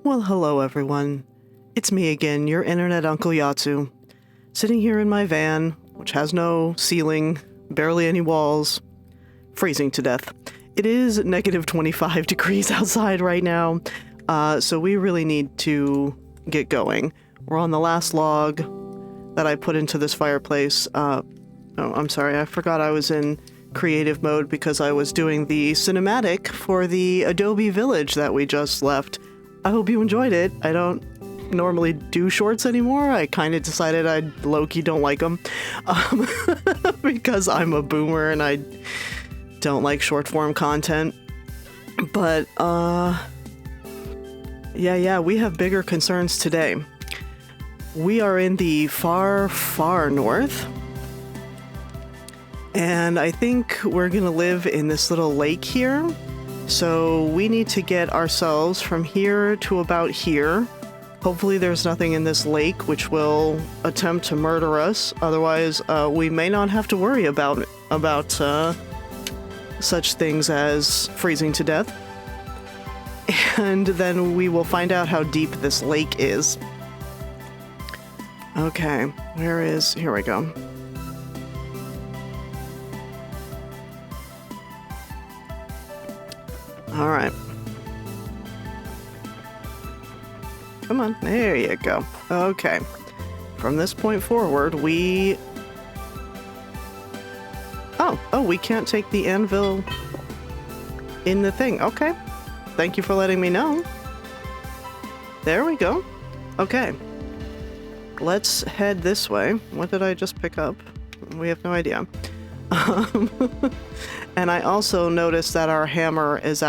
Well, hello everyone. It's me again, your internet Uncle Yatsu, sitting here in my van, which has no ceiling, barely any walls, freezing to death. It is negative 25 degrees outside right now, so we really need to get going. We're on the last log that I put into this fireplace. Oh, I'm sorry, I forgot I was in creative mode because I was doing the cinematic for the Adobe Village that we just left. I hope you enjoyed it. I don't normally do shorts anymore. I kind of decided I low-key don't like them because I'm a boomer and I don't like short-form content. But, yeah, we have bigger concerns today. We are in the far, far north. And I think we're gonna live in this little lake here. So we need to get ourselves from here to about here. Hopefully there's nothing in this lake which will attempt to murder us. Otherwise, we may not have to worry about such things as freezing to death. And then we will find out how deep this lake is. Okay, here we go. All right. Come on, there you go. Okay. From this point forward, we can't take the anvil in the thing. Okay. Thank you for letting me know. There we go. Okay. Let's head this way. What did I just pick up? We have no idea. And I also noticed that our hammer is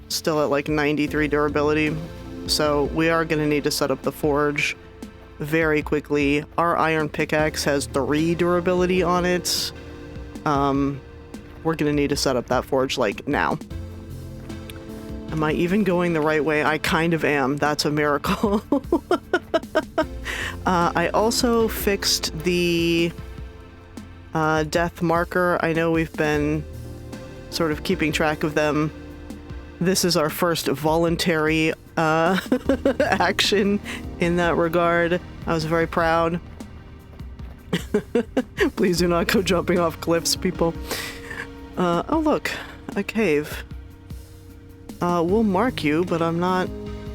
still at 93 durability. So we are going to need to set up the forge very quickly. Our iron pickaxe has 3 durability on it. We're going to need to set up that forge now. Am I even going the right way? I kind of am. That's a miracle. I also fixed the death marker. I know we've been sort of keeping track of them. This is our first voluntary action in that regard. I was very proud. Please do not go jumping off cliffs, people. Oh look, a cave. We'll mark you, but I'm not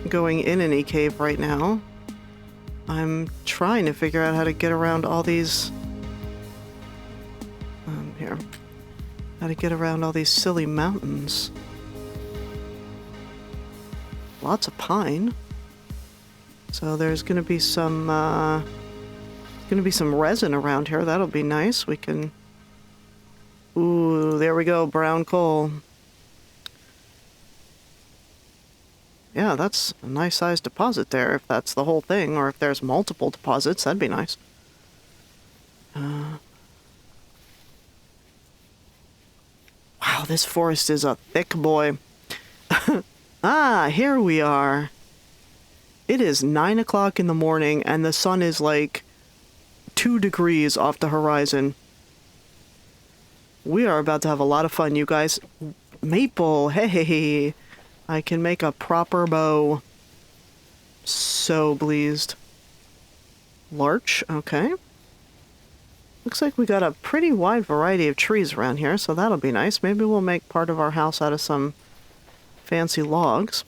going in any cave right now. I'm trying to figure out how to get around all these... here. How to get around all these silly mountains. Lots of pine. So there's gonna be some resin around here. That'll be nice. We can... Ooh, there we go, brown coal. Yeah, that's a nice sized deposit there, if that's the whole thing, or if there's multiple deposits, that'd be nice. Wow, this forest is a thick boy. Ah, here we are. It is 9 o'clock in the morning, and the sun is 2 degrees off the horizon. We are about to have a lot of fun, you guys. Maple, hey! I can make a proper bow. So pleased. Larch, okay. Looks like we got a pretty wide variety of trees around here, so that'll be nice. Maybe we'll make part of our house out of some fancy logs.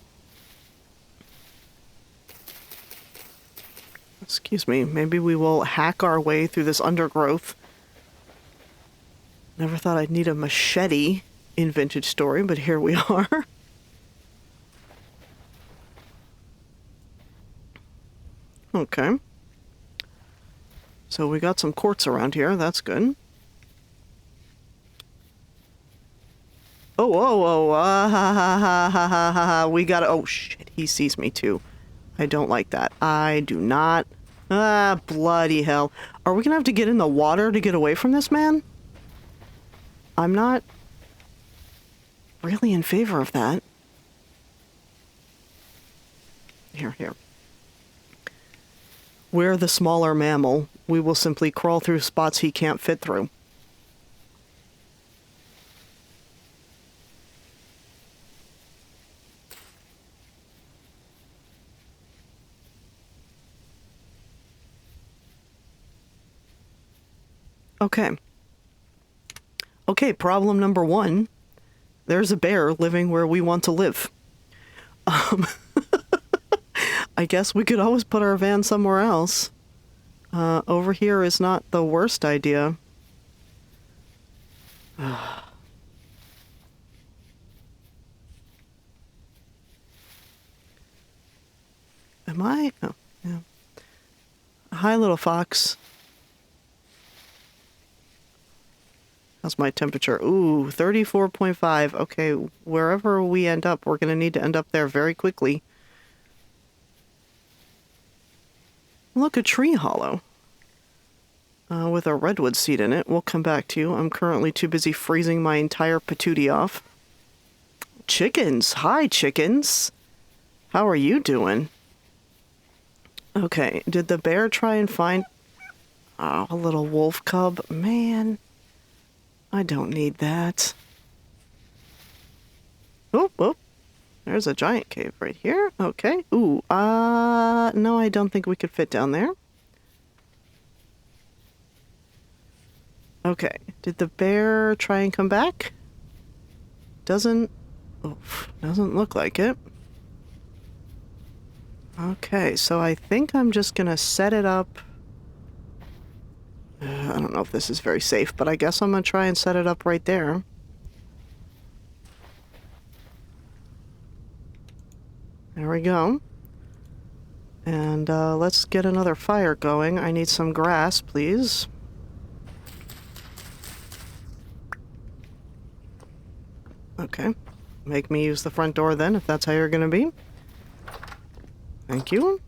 Excuse me, maybe we will hack our way through this undergrowth. Never thought I'd need a machete in Vintage Story, but here we are. Okay. So we got some quartz around here, that's good. We gotta, oh shit, he sees me too. I don't like that. I do not. Bloody hell. Are we gonna have to get in the water to get away from this man? I'm not really in favor of that. Here. We're the smaller mammal. We will simply crawl through spots he can't fit through. Okay. Okay, problem number 1. There's a bear living where we want to live. I guess we could always put our van somewhere else. Over here is not the worst idea. Am I? Oh, yeah. Hi, little fox. How's my temperature? Ooh, 34.5. Okay, wherever we end up, we're going to need to end up there very quickly. Look, a tree hollow. With a redwood seed in it. We'll come back to you. I'm currently too busy freezing my entire patootie off. Chickens! Hi, chickens! How are you doing? Okay, did the bear try and find... Oh, a little wolf cub? Man, I don't need that. Oh, oh, there's a giant cave right here. Okay. Ooh, no, I don't think we could fit down there. Okay, did the bear try and come back? Doesn't look like it. Okay, so I think I'm just gonna set it up. I don't know if this is very safe, but I guess I'm gonna try and set it up right there. There we go. And let's get another fire going. I need some grass, please. Okay. Make me use the front door then, if that's how you're gonna be. Thank you.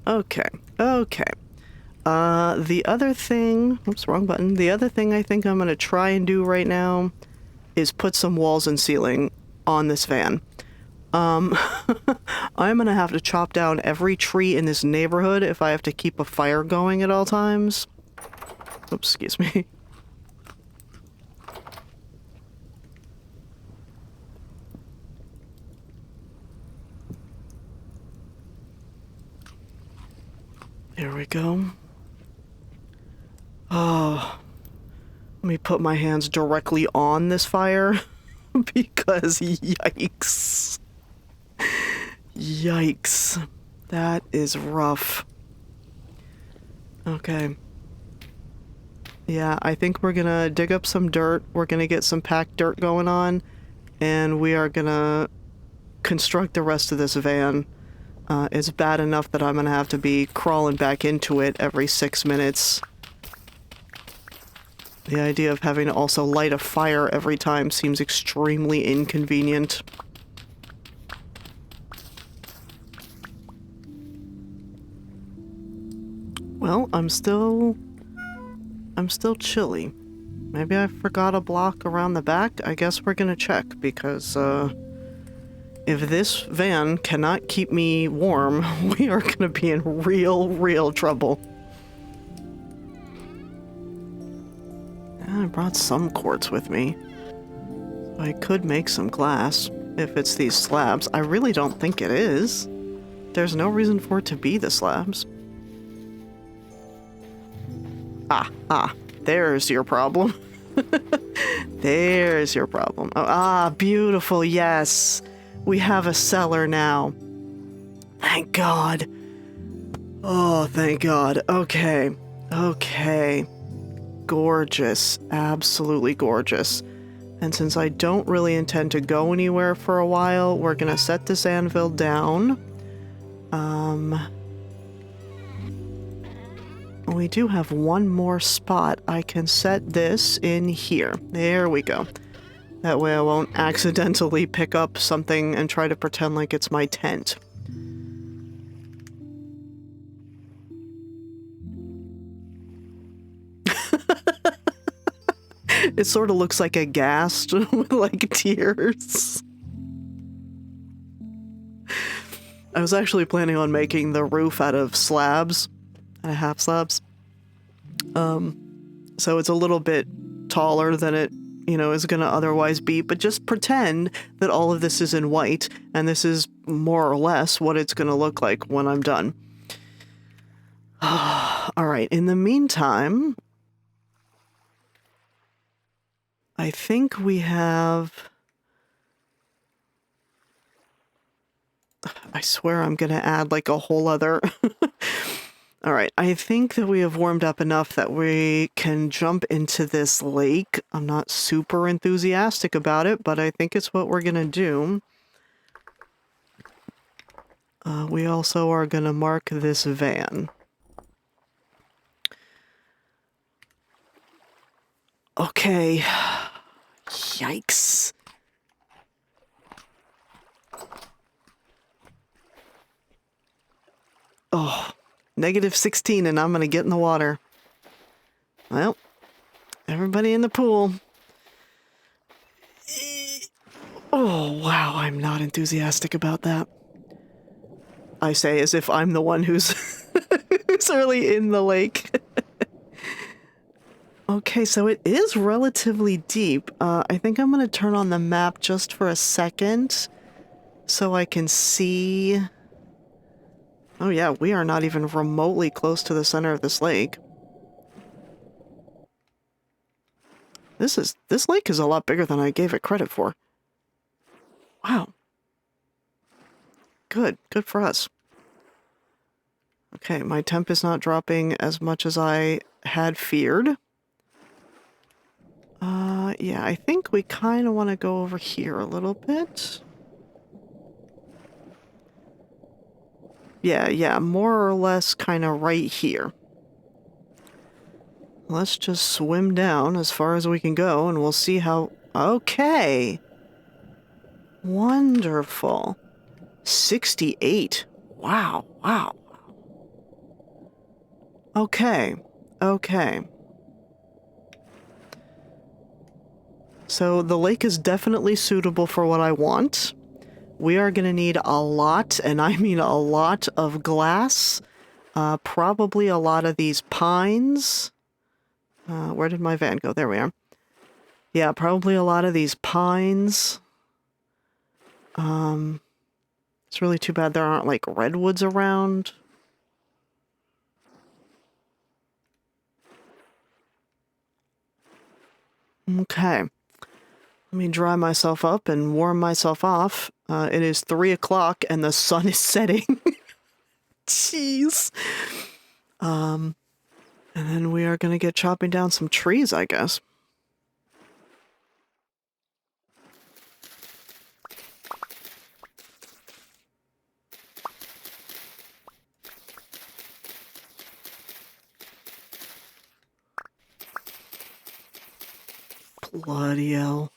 Okay. Okay. The other thing... Oops, wrong button. The other thing I think I'm gonna try and do right now is put some walls and ceiling on this van. I'm gonna have to chop down every tree in this neighborhood if I have to keep a fire going at all times. Oops, excuse me. There we go. Oh, let me put my hands directly on this fire because yikes. Yikes. That is rough. Okay. Yeah, I think we're gonna dig up some dirt. We're gonna get some packed dirt going on, and we are gonna construct the rest of this van. It's bad enough that I'm gonna have to be crawling back into it every 6 minutes. The idea of having to also light a fire every time seems extremely inconvenient. Well, I'm still chilly. Maybe I forgot a block around the back. I guess we're gonna check, because, if this van cannot keep me warm, we are gonna be in real trouble. I brought some quartz with me. So I could make some glass, if it's these slabs. I really don't think it is. There's no reason for it to be the slabs. There's your problem. There's your problem. Oh, beautiful, yes. We have a cellar now. Thank God. Oh, thank God. Okay. Okay. Gorgeous. Absolutely gorgeous. And since I don't really intend to go anywhere for a while, we're gonna set this anvil down. We do have one more spot. I can set this in here. There we go. That way I won't accidentally pick up something and try to pretend like it's my tent. It sort of looks like a ghast with like tears. I was actually planning on making the roof out of slabs, half slabs. So it's a little bit taller than it you know, is going to otherwise be, but just pretend that all of this is in white, and this is more or less what it's going to look like when I'm done. All right, in the meantime, I think we have... I swear I'm going to add like a whole other... All right, I think that we have warmed up enough that we can jump into this lake. I'm not super enthusiastic about it, but I think it's what we're going to do. We also are going to mark this van. Okay. Yikes. Oh, -16 and I'm gonna get in the water. Well, everybody in the pool. Oh, wow, I'm not enthusiastic about that. I say as if I'm the one who's, who's really in the lake. Okay, so it is relatively deep. I think I'm gonna turn on the map just for a second so I can see... Oh yeah, we are not even remotely close to the center of this lake. This lake is a lot bigger than I gave it credit for. Wow. Good for us. Okay, my temp is not dropping as much as I had feared. Yeah, I think we kind of want to go over here a little bit. Yeah, more or less kind of right here. Let's just swim down as far as we can go, and we'll see how... Okay! Wonderful. 68. Wow. Okay. So the lake is definitely suitable for what I want. We are going to need a lot, and I mean a lot of glass. Probably a lot of these pines. Where did my van go? There we are. Yeah, probably a lot of these pines. It's really too bad there aren't, like, redwoods around. Okay. Let me dry myself up and warm myself off. It is 3 o'clock and the sun is setting. Jeez. And then we are going to get chopping down some trees, I guess. Bloody hell.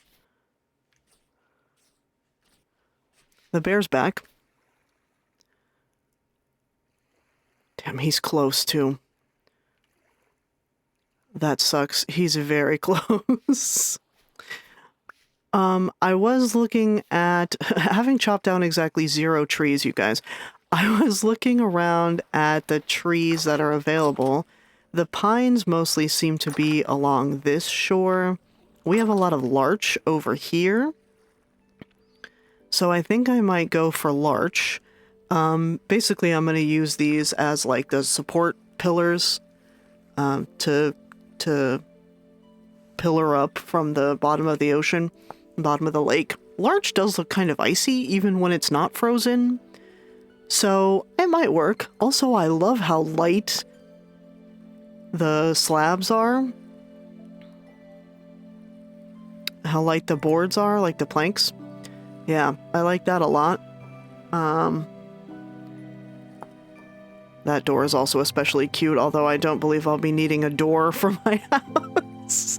The bear's back. Damn, he's close, too. That sucks. He's very close. I was looking at... having chopped down exactly 0 trees, you guys. I was looking around at the trees that are available. The pines mostly seem to be along this shore. We have a lot of larch over here. So I think I might go for larch. Basically, I'm going to use these as, like, the support pillars to pillar up from the bottom of the ocean, bottom of the lake. Larch does look kind of icy, even when it's not frozen. So it might work. Also, I love how light the slabs are. How light the boards are, like the planks. Yeah, I like that a lot. That door is also especially cute, although I don't believe I'll be needing a door for my house.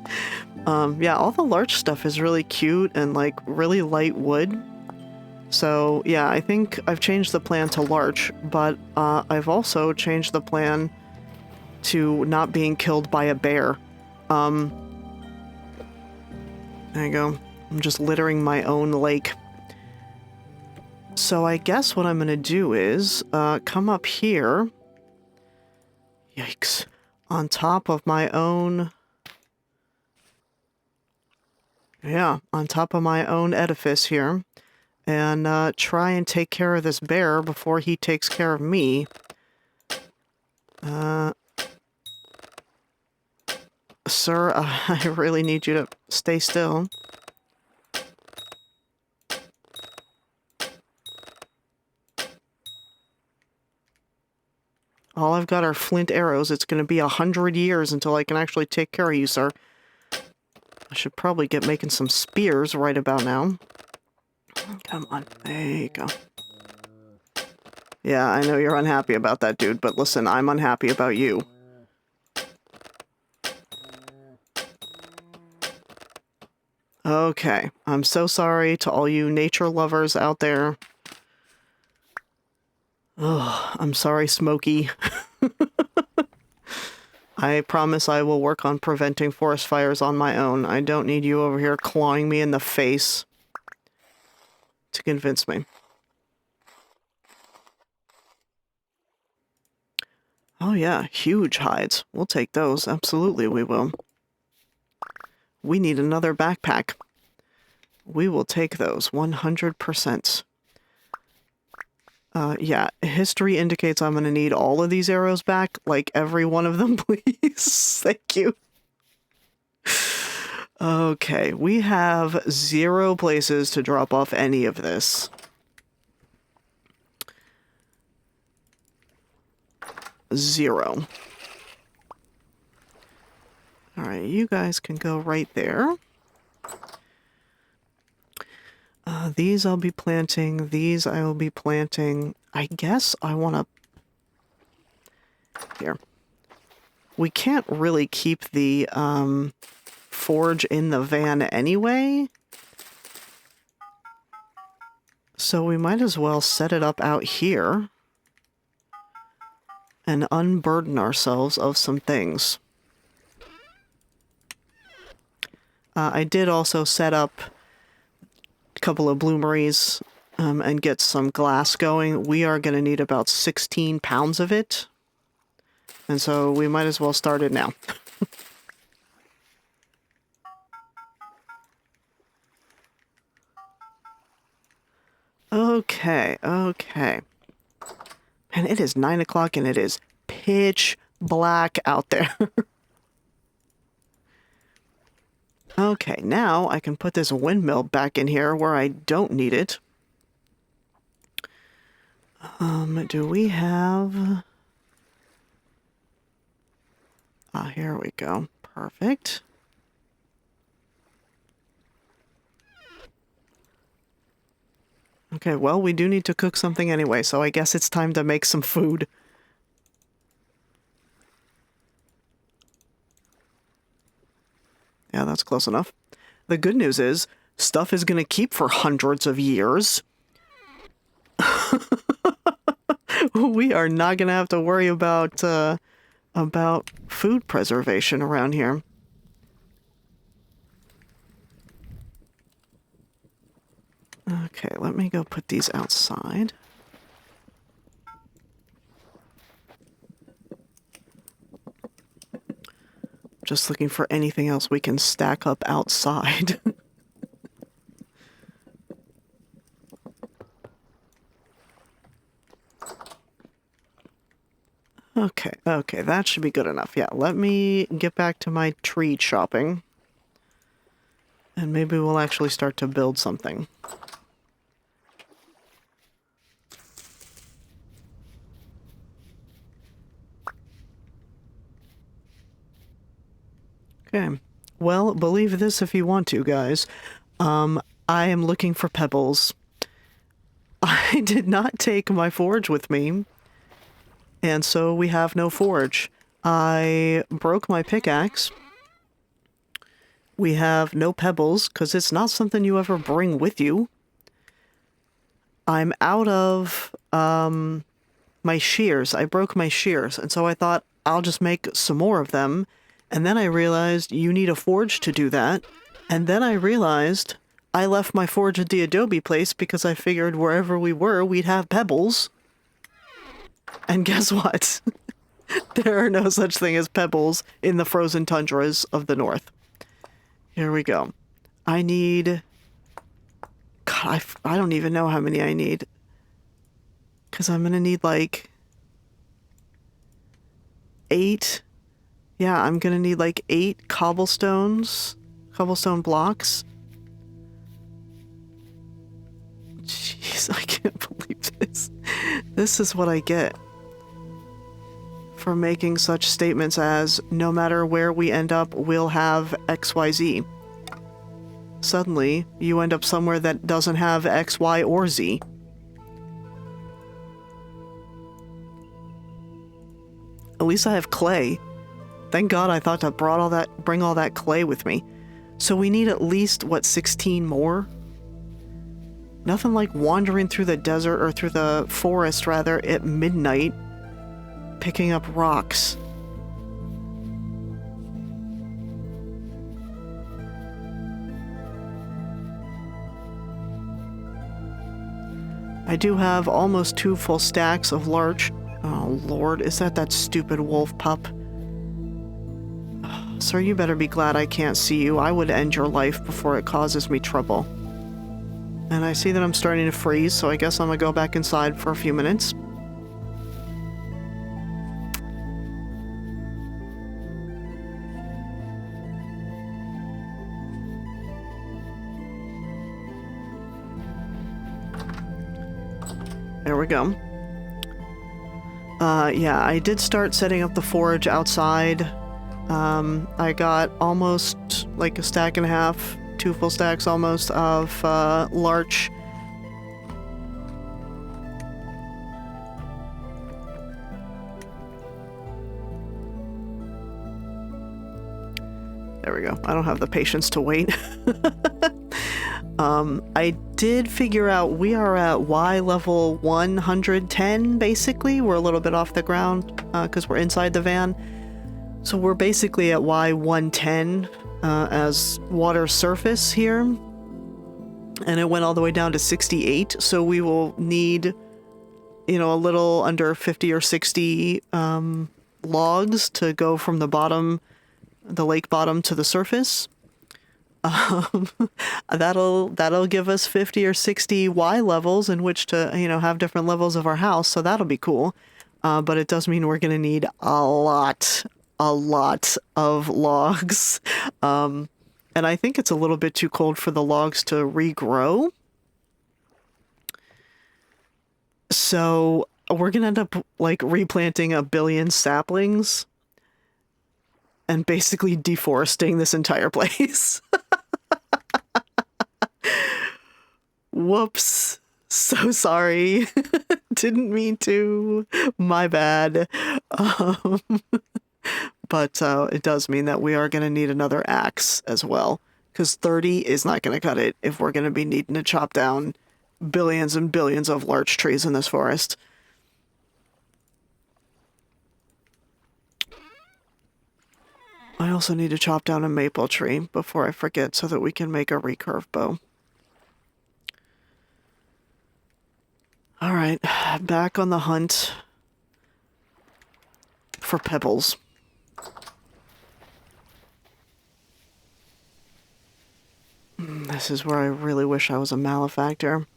Yeah, all the larch stuff is really cute and, like, really light wood. So, yeah, I think I've changed the plan to larch, but I've also changed the plan to not being killed by a bear. There you go. I'm just littering my own lake. So I guess what I'm going to do is come up here. Yikes. On top of my own... Yeah, on top of my own edifice here. And try and take care of this bear before he takes care of me. Sir, I really need you to stay still. All I've got are flint arrows. It's going to be 100 years until I can actually take care of you, sir. I should probably get making some spears right about now. Come on. There you go. Yeah, I know you're unhappy about that, dude, but listen, I'm unhappy about you. Okay, I'm so sorry to all you nature lovers out there. Ugh, I'm sorry, Smokey. I promise I will work on preventing forest fires on my own. I don't need you over here clawing me in the face to convince me. Oh yeah, huge hides. We'll take those. Absolutely we will. We need another backpack. We will take those, 100%. Yeah, history indicates I'm gonna need all of these arrows back, like every one of them, please. Thank you. Okay, we have 0 places to drop off any of this. 0. Alright, you guys can go right there. These I'll be planting. These I will be planting. I guess I want to... Here. We can't really keep the forge in the van anyway. So we might as well set it up out here and unburden ourselves of some things. I did also set up a couple of bloomeries and get some glass going. We are going to need about 16 pounds of it. And so we might as well start it now. Okay, okay. And it is 9 o'clock and it is pitch black out there. Okay, now I can put this windmill back in here where I don't need it. Do we have... Ah, here we go. Perfect. Okay, well, we do need to cook something anyway, so I guess it's time to make some food. Yeah, that's close enough. The good news is, stuff is going to keep for hundreds of years. We are not going to have to worry about food preservation around here. Okay, let me go put these outside. Just looking for anything else we can stack up outside. Okay, that should be good enough. Yeah, let me get back to my tree chopping. And maybe we'll actually start to build something. Okay. Well, believe this if you want to, guys. I am looking for pebbles. I did not take my forge with me, and so we have no forge. I broke my pickaxe. We have no pebbles, because it's not something you ever bring with you. I'm out of my shears. I broke my shears, and so I thought I'll just make some more of them. And then I realized you need a forge to do that. And then I realized I left my forge at the adobe place because I figured wherever we were, we'd have pebbles. And guess what? There are no such thing as pebbles in the frozen tundras of the north. Here we go. I need... God, I don't even know how many I need. Because I'm going to need like 8. Yeah, I'm going to need like 8 cobblestone blocks. Jeez, I can't believe this. This is what I get for making such statements as, no matter where we end up, we'll have XYZ. Suddenly, you end up somewhere that doesn't have X, Y, or Z. At least I have clay. Thank God I thought to bring all that clay with me. So we need at least, what, 16 more? Nothing like wandering through the desert, or through the forest, rather, at midnight, picking up rocks. I do have almost 2 full stacks of larch. Oh lord, is that stupid wolf pup? Sir, you better be glad I can't see you. I would end your life before it causes me trouble. And I see that I'm starting to freeze, so I guess I'm gonna go back inside for a few minutes. There we go. Yeah, I did start setting up the forage outside. I got almost like a stack and a half, 2 full stacks almost, of larch. There we go. I don't have the patience to wait. I did figure out we are at Y level 110, basically. We're a little bit off the ground because we're inside the van. So we're basically at Y 110 as water surface here. And it went all the way down to 68. So we will need, you know, a little under 50 or 60 logs to go from the bottom, the lake bottom, to the surface. That'll give us 50 or 60 Y levels in which to, you know, have different levels of our house. So that'll be cool. But it does mean we're going to need a lot of logs. And I think it's a little bit too cold for the logs to regrow. So we're going to end up like replanting a billion saplings and basically deforesting this entire place. Whoops. So sorry. Didn't mean to. My bad. But it does mean that we are going to need another axe as well. Because 30 is not going to cut it if we're going to be needing to chop down billions and billions of large trees in this forest. I also need to chop down a maple tree before I forget so that we can make a recurve bow. Alright, back on the hunt for pebbles. This is where I really wish I was a malefactor.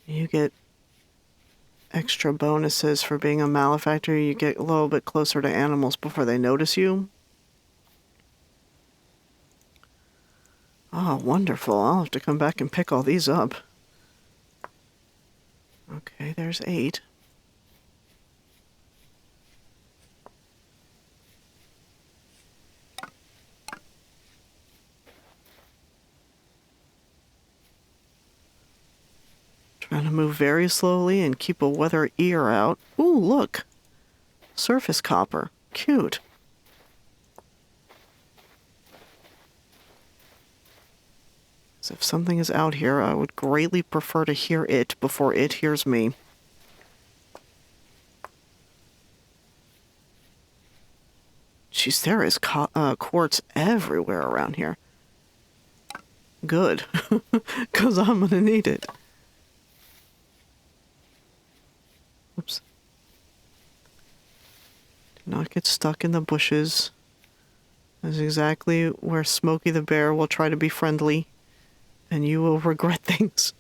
You get extra bonuses for being a malefactor. You get a little bit closer to animals before they notice you. Oh, wonderful. I'll have to come back and pick all these up. Okay, there's 8. Trying to move very slowly and keep a weather ear out. Ooh, look! Surface copper. Cute. So if something is out here, I would greatly prefer to hear it before it hears me. Jeez, there is quartz everywhere around here. Good. Because I'm going to need it. Oops. Do not get stuck in the bushes. This is exactly where Smokey the Bear will try to be friendly, and you will regret things.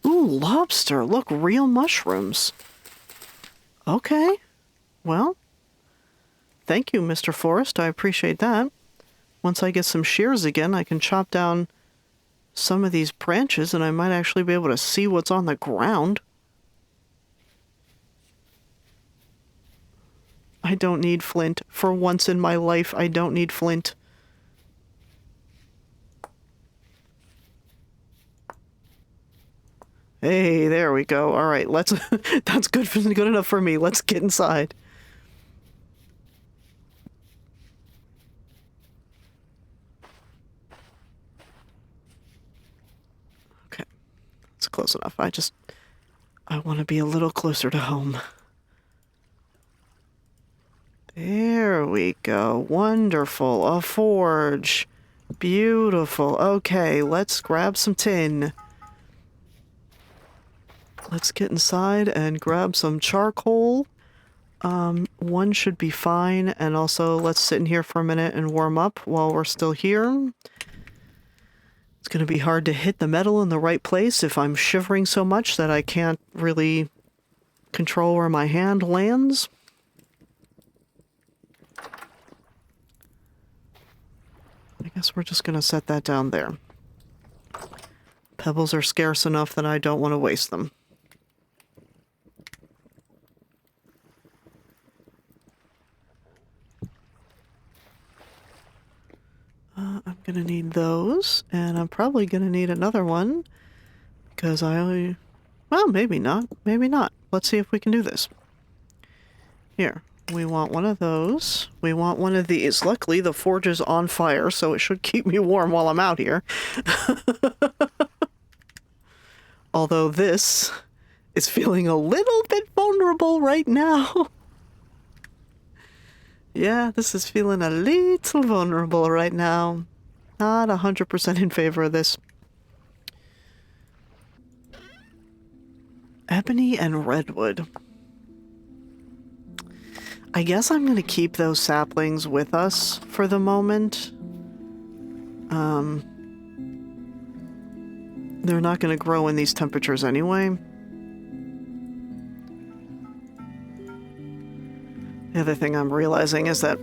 Ooh, lobster. Look, real mushrooms. Okay. Well, thank you, Mr. Forrest. I appreciate that. Once I get some shears again, I can chop down some of these branches, and I might actually be able to see what's on the ground. I don't need flint. For once in my life, I don't need flint. Hey, there we go. All right, let's... That's good enough for me. Let's get inside. Okay, it's close enough. I want to be a little closer to home. There we go. Wonderful. A forge. Beautiful. Okay, let's grab some tin. Let's get inside and grab some charcoal. One should be fine, and also let's sit in here for a minute and warm up while we're still here. It's going to be hard to hit the metal in the right place if I'm shivering so much that I can't really control where my hand lands. I guess we're just going to set that down there. Pebbles are scarce enough that I don't want to waste them. I'm going to need those, and I'm probably going to need another one, because well, maybe not. Maybe not. Let's see if we can do this. Here, we want one of those. We want one of these. Luckily, the forge is on fire, so it should keep me warm while I'm out here. Although this is feeling a little bit vulnerable right now. Yeah, this is feeling a little vulnerable right now. Not 100% in favor of this. Ebony and redwood. I guess I'm going to keep those saplings with us for the moment. They're not going to grow in these temperatures anyway. The other thing I'm realizing is that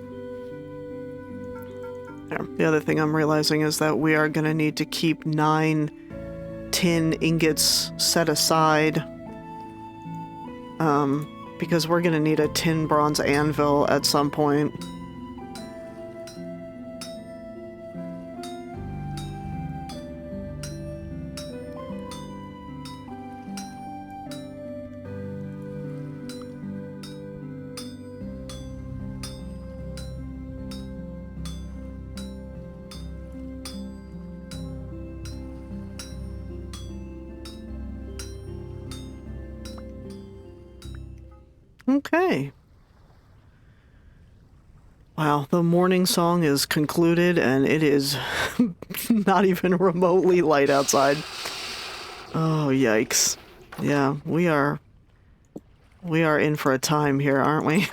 we are going to need to keep 9 tin ingots set aside. Because we're going to need a tin bronze anvil at some point. Okay. Wow, the morning song is concluded, and it is not even remotely light outside. Oh, yikes. Yeah, we are in for a time here, aren't we?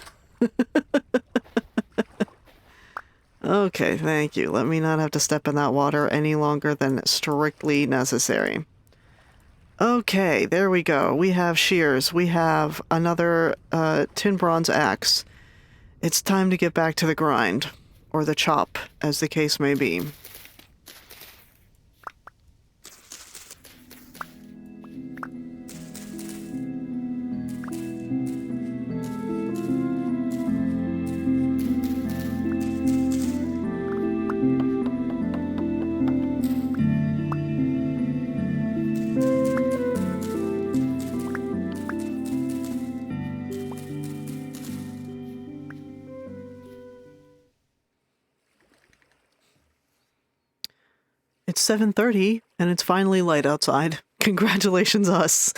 Okay, thank you. Let me not have to step in that water any longer than strictly necessary. Okay, there we go. We have shears. We have another tin bronze axe. It's time to get back to the grind, or the chop, as the case may be. It's 7:30, and it's finally light outside. Congratulations, us.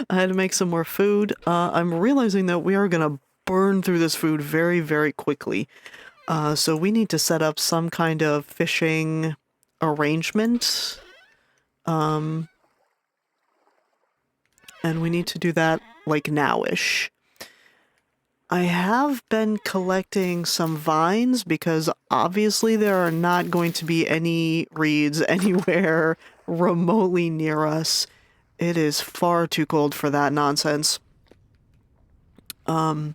I had to make some more food. I'm realizing that we are going to burn through this food very, very quickly. So we need to set up some kind of fishing arrangement. And we need to do that like nowish. I have been collecting some vines because obviously there are not going to be any reeds anywhere remotely near us. It is far too cold for that nonsense. But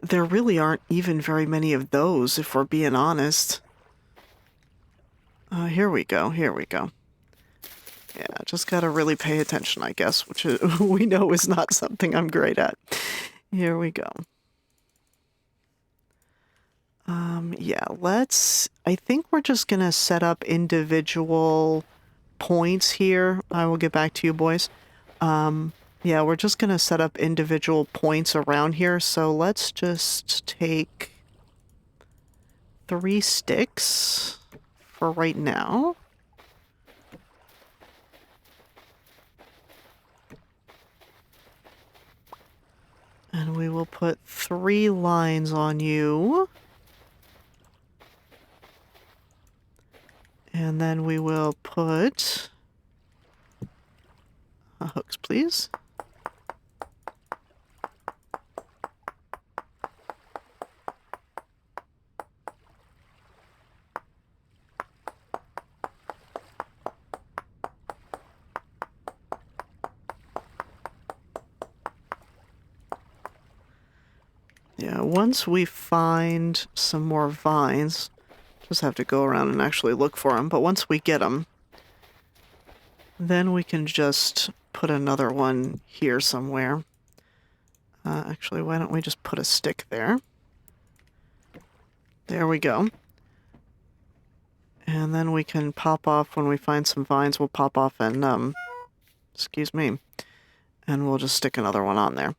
there really aren't even very many of those, if we're being honest. Here we go. Yeah, just gotta really pay attention, I guess, which we know is not something I'm great at. Here we go. Yeah, I think we're just gonna set up individual points here. I will get back to you, boys. Yeah, we're just gonna set up individual points around here, so let's just take 3 sticks for right now. And we will put 3 lines on you. And then we will put hooks, please. Yeah, once we find some more vines, just have to go around and actually look for them, but once we get them, then we can just put another one here somewhere. Actually, why don't we just put a stick there? There we go. And then we can pop off when we find some vines, we'll pop off and, excuse me, and we'll just stick another one on there.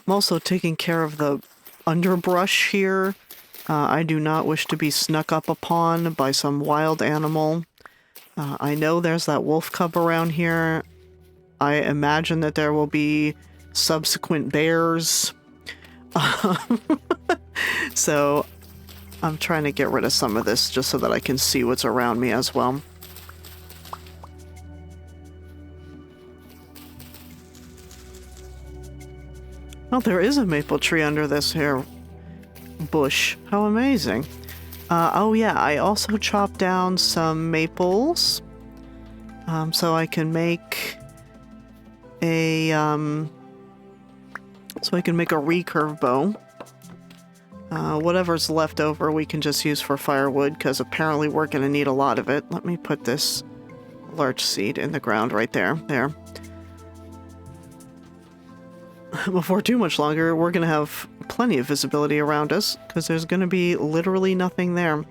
I'm also taking care of the underbrush here. I do not wish to be snuck up upon by some wild animal. I know there's that wolf cub around here. I imagine that there will be subsequent bears. So I'm trying to get rid of some of this just so that I can see what's around me as well. Oh, there is a maple tree under this here bush. How amazing. Oh yeah, I also chopped down some maples. So I can make a, recurve bow. Whatever's left over we can just use for firewood, because apparently we're going to need a lot of it. Let me put this larch seed in the ground right there. There. Before too much longer, we're going to have plenty of visibility around us, because there's going to be literally nothing there.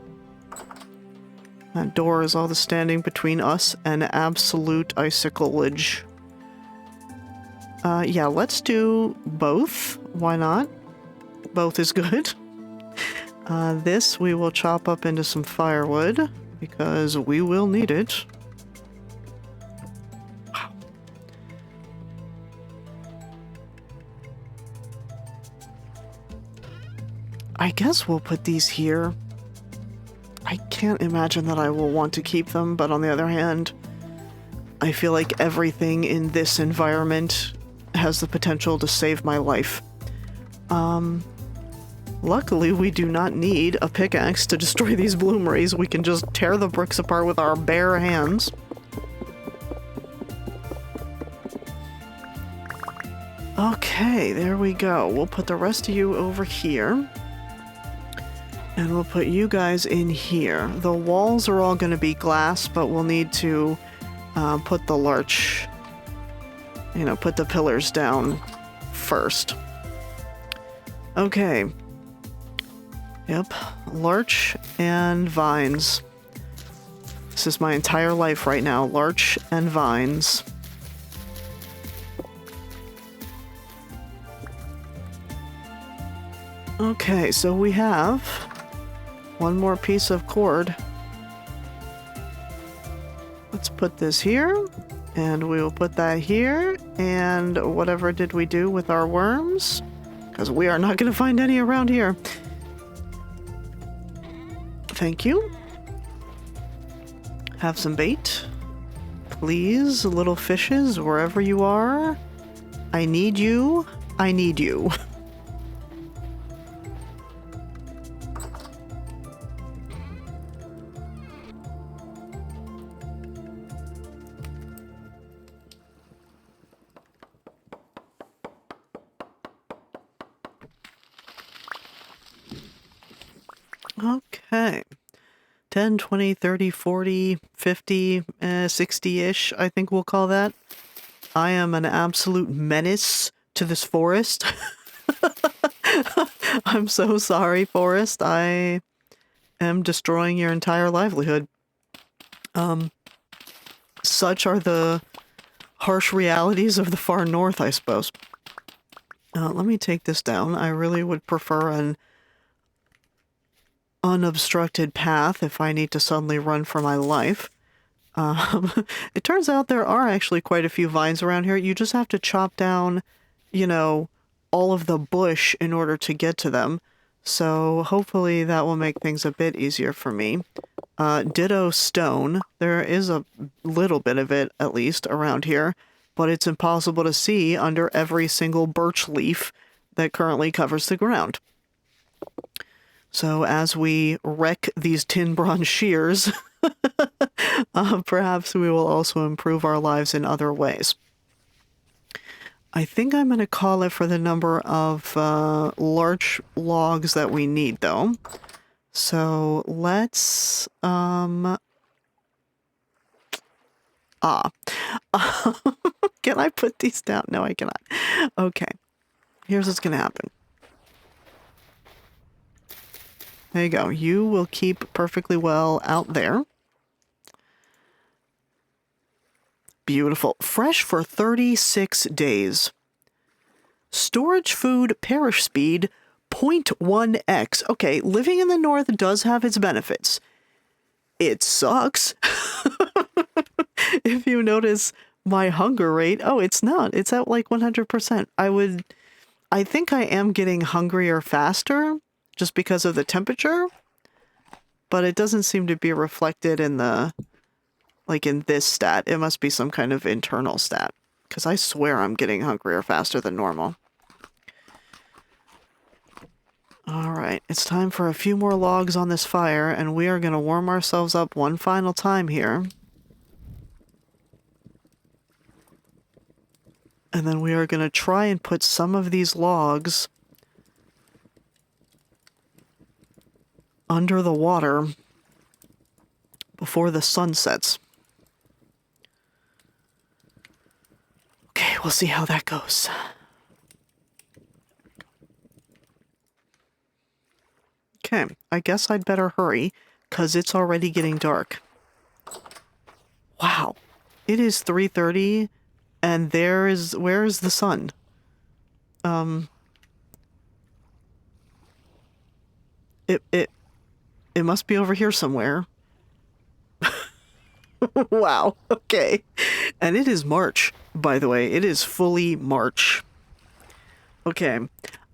That door is all that's standing between us and absolute icicleage. Yeah, let's do both. Why not? Both is good. This we will chop up into some firewood, because we will need it. Wow. I guess we'll put these here. I can't imagine that I will want to keep them, but on the other hand, I feel like everything in this environment has the potential to save my life. Luckily, we do not need a pickaxe to destroy these bloomeries. We can just tear the bricks apart with our bare hands. Okay, there we go. We'll put the rest of you over here. And we'll put you guys in here. The walls are all going to be glass, but we'll need to put the larch, put the pillars down first. Okay. Yep, larch and vines. This is my entire life right now, larch and vines. Okay, so we have one more piece of cord. Let's put this here, and we will put that here, and whatever did we do with our worms? Because we are not going to find any around here. Thank you. Have some bait. Please, little fishes, wherever you are. I need you. I need you. Okay. 10, 20, 30, 40, 50, 60-ish, I think we'll call that. I am an absolute menace to this forest. I'm so sorry, forest. I am destroying your entire livelihood. Such are the harsh realities of the far north, I suppose. Let me take this down. I really would prefer an unobstructed path if I need to suddenly run for my life. It turns out there are actually quite a few vines around here. You just have to chop down, you know, all of the bush in order to get to them. So hopefully that will make things a bit easier for me. Ditto stone. There is a little bit of it, at least, around here, but it's impossible to see under every single birch leaf that currently covers the ground. So as we wreck these tin bronze shears, perhaps we will also improve our lives in other ways. I think I'm going to call it for the number of large logs that we need, though. So let's... Can I put these down? No, I cannot. Okay. Here's what's going to happen. There you go. You will keep perfectly well out there. Beautiful. Fresh for 36 days. Storage food perish speed 0.1x. Okay, living in the north does have its benefits. It sucks. If you notice my hunger rate, oh, it's not. It's at like 100%. I think I am getting hungrier faster just because of the temperature, but it doesn't seem to be reflected in the, like in this stat. It must be some kind of internal stat, because I swear I'm getting hungrier faster than normal. Alright, it's time for a few more logs on this fire, and we are going to warm ourselves up one final time here. And then we are going to try and put some of these logs under the water before the sun sets. Okay, we'll see how that goes. Okay, I guess I'd better hurry, because it's already getting dark. Wow. It is 3:30, and where is the sun? It must be over here somewhere. Wow, okay. And it is March, by the way. It is fully March. Okay.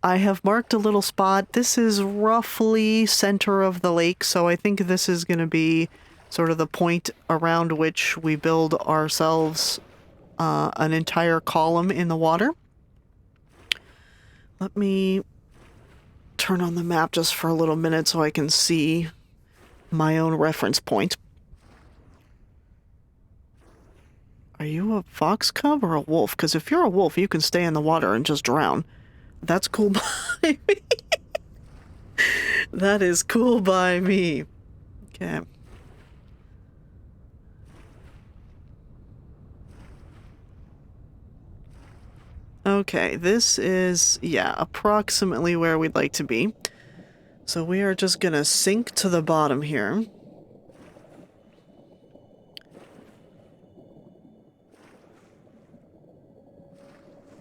I have marked a little spot. This is roughly center of the lake, so I think this is going to be sort of the point around which we build ourselves an entire column in the water. Let me turn on the map just for a little minute so I can see my own reference point. Are you a fox cub or a wolf? Because if you're a wolf, you can stay in the water and just drown. That's cool by me. That is cool by me. Okay. Okay, this is, yeah, approximately where we'd like to be. So we are just gonna sink to the bottom here.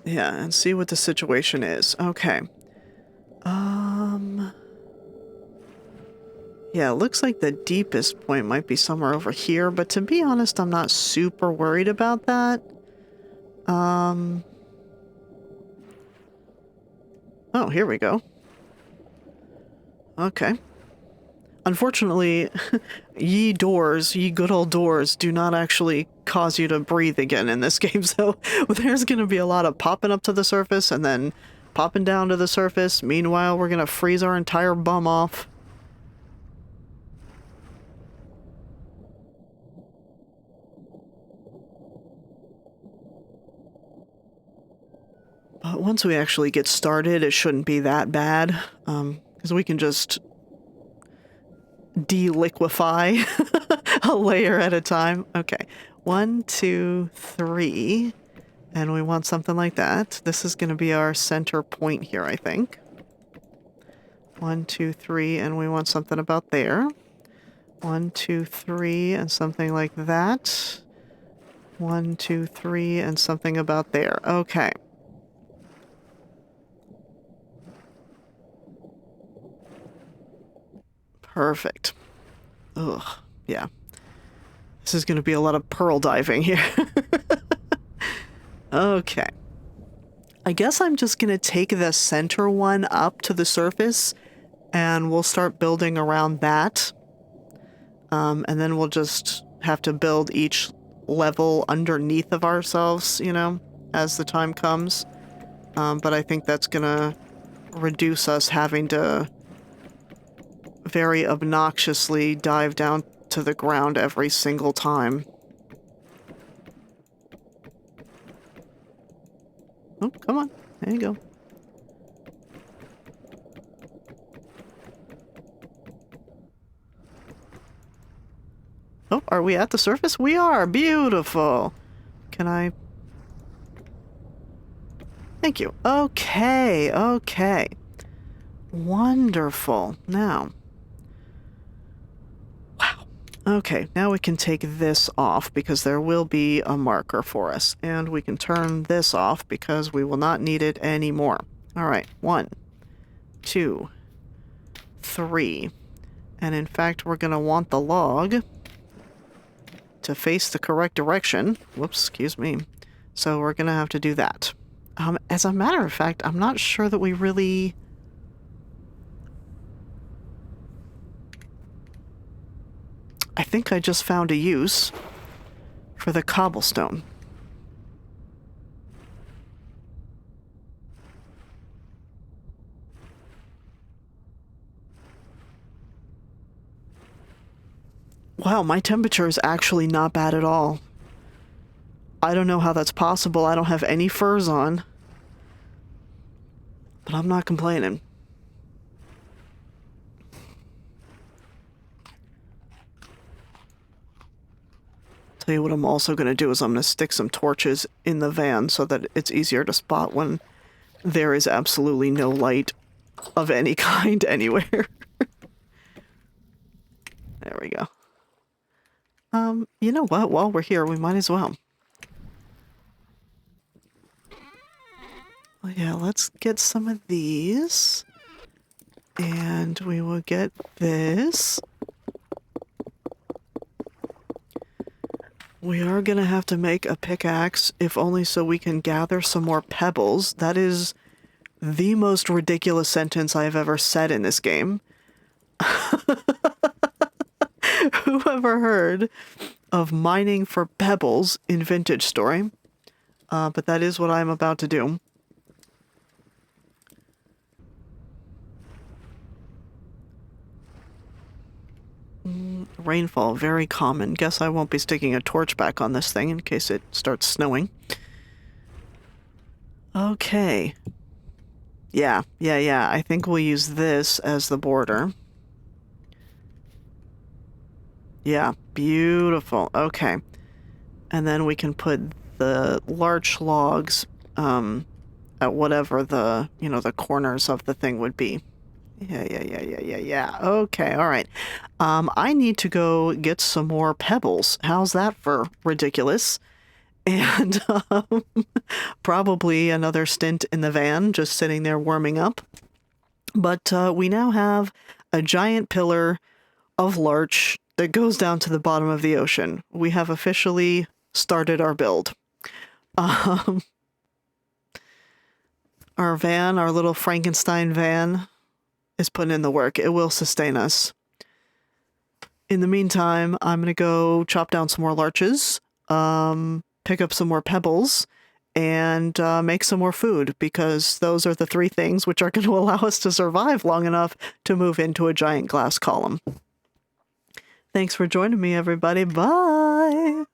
Yeah, and see what the situation is. Okay. Yeah, it looks like the deepest point might be somewhere over here, but to be honest, I'm not super worried about that. Oh, here we go. Okay. Unfortunately, ye doors, ye good old doors, do not actually cause you to breathe again in this game, so there's going to be a lot of popping up to the surface and then popping down to the surface. Meanwhile, we're going to freeze our entire bum off. But once we actually get started, it shouldn't be that bad, because we can just deliquefy a layer at a time. Okay, 1, 2, 3, and we want something like that. This is going to be our center point here, I think. 1, 2, 3, and we want something about there. 1, 2, 3, and something like that. 1, 2, 3, and something about there. Okay. Perfect. Ugh, yeah. This is going to be a lot of pearl diving here. Okay. I guess I'm just going to take the center one up to the surface, and we'll start building around that. And then we'll just have to build each level underneath of ourselves, you know, as the time comes. But I think that's going to reduce us having to very obnoxiously dive down to the ground every single time. Oh, come on. There you go. Oh, are we at the surface? We are! Beautiful! Can I... Thank you. Okay, okay. Wonderful. Now... Wow. Okay, now we can take this off because there will be a marker for us. And we can turn this off because we will not need it anymore. Alright, 1, 2, 3. And in fact, we're going to want the log to face the correct direction. Whoops, excuse me. So we're going to have to do that. As a matter of fact, I'm not sure that we really... I think I just found a use for the cobblestone. Wow, my temperature is actually not bad at all. I don't know how that's possible. I don't have any furs on. But I'm not complaining. Tell you what I'm also going to do is I'm going to stick some torches in the van so that it's easier to spot when there is absolutely no light of any kind anywhere. There we go. You know what? While we're here, we might as well. Well, yeah, let's get some of these. And we will get this. We are going to have to make a pickaxe, if only so we can gather some more pebbles. That is the most ridiculous sentence I have ever said in this game. Whoever heard of mining for pebbles in Vintage Story? But that is what I'm about to do. Rainfall, very common. Guess I won't be sticking a torch back on this thing in case it starts snowing. Okay. Yeah. I think we'll use this as the border. Yeah, beautiful. Okay. And then we can put the large logs at whatever the, the corners of the thing would be. Yeah. Okay, all right. I need to go get some more pebbles. How's that for ridiculous? And probably another stint in the van, just sitting there warming up. But we now have a giant pillar of larch that goes down to the bottom of the ocean. We have officially started our build. Our van, our little Frankenstein van, is putting in the work. It will sustain us. In the meantime, I'm going to go chop down some more larches, pick up some more pebbles, and make some more food, because those are the three things which are going to allow us to survive long enough to move into a giant glass column. Thanks for joining me, everybody. Bye!